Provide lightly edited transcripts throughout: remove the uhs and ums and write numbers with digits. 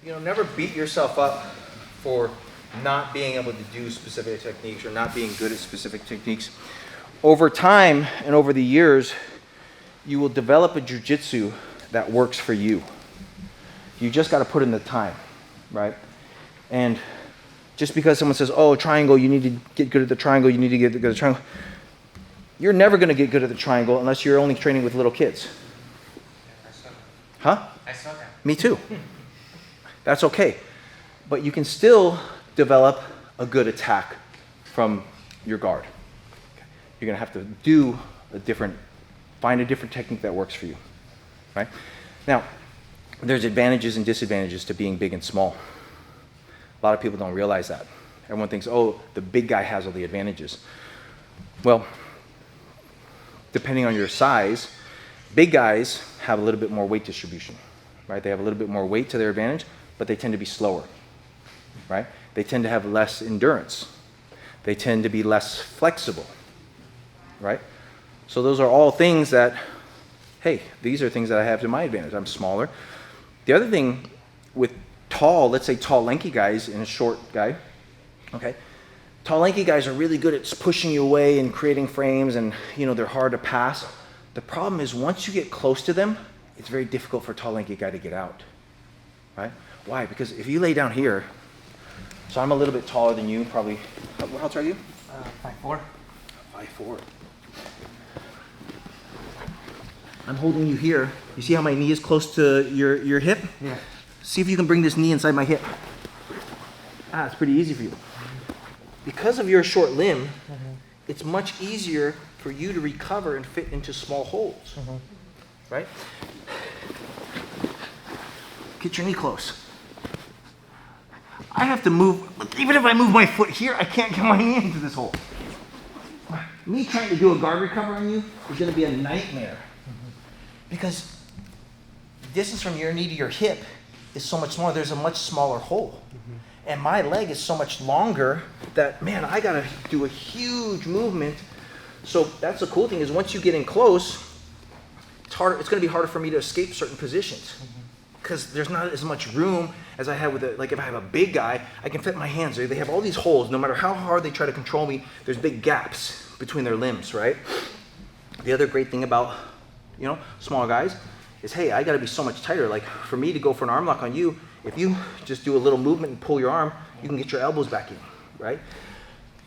never beat yourself up for not being able to do specific techniques or not being good at specific techniques. Over time and over the years, you will develop a jiu-jitsu that works for you. You just got to put in the time, right? And just because someone says, oh, triangle, you need to get good at the triangle, you need to get good at the triangle. You're never going to get good at the triangle unless you're only training with little kids. Huh? I saw that. Me too. That's okay. But you can still develop a good attack from your guard. You're going to have to find a different technique that works for you, right? Now, there's advantages and disadvantages to being big and small. A lot of people don't realize that. Everyone thinks, oh, the big guy has all the advantages. Well, depending on your size, big guys have a little bit more weight distribution, right? They have a little bit more weight to their advantage, but they tend to be slower, right? They tend to have less endurance. They tend to be less flexible, right? So those are all things that, hey, these are things that I have to my advantage. I'm smaller. The other thing with let's say tall, lanky guys and a short guy, okay? Tall, lanky guys are really good at pushing you away and creating frames, and they're hard to pass. The problem is once you get close to them, it's very difficult for a tall, lanky guy to get out, right? Why? Because if you lay down here, so I'm a little bit taller than you, probably. How tall are you? 5'4". 5'4". I'm holding you here. You see how my knee is close to your hip? Yeah. See if you can bring this knee inside my hip. It's pretty easy for you. Because of your short limb, it's much easier for you to recover and fit into small holes, right? Get your knee close. I have to move, even if I move my foot here, I can't get my knee into this hole. Me trying to do a guard recover on you is going to be a nightmare. Because the distance from your knee to your hip is so much smaller. There's a much smaller hole. And my leg is so much longer that, man, I got to do a huge movement. So that's the cool thing is once you get in close, it's going to be harder for me to escape certain positions. Because there's not as much room as I have with if I have a big guy, I can fit my hands. They have all these holes. No matter how hard they try to control me, there's big gaps between their limbs, right? The other great thing about, smaller guys is, hey, I got to be so much tighter. Like for me to go for an arm lock on you, if you just do a little movement and pull your arm, you can get your elbows back in, right?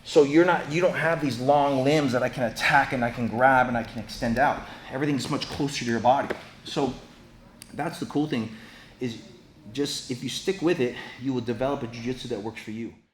So you don't have these long limbs that I can attack and I can grab and I can extend out. Everything's much closer to your body. So that's the cool thing is just if you stick with it, you will develop a jiu-jitsu that works for you.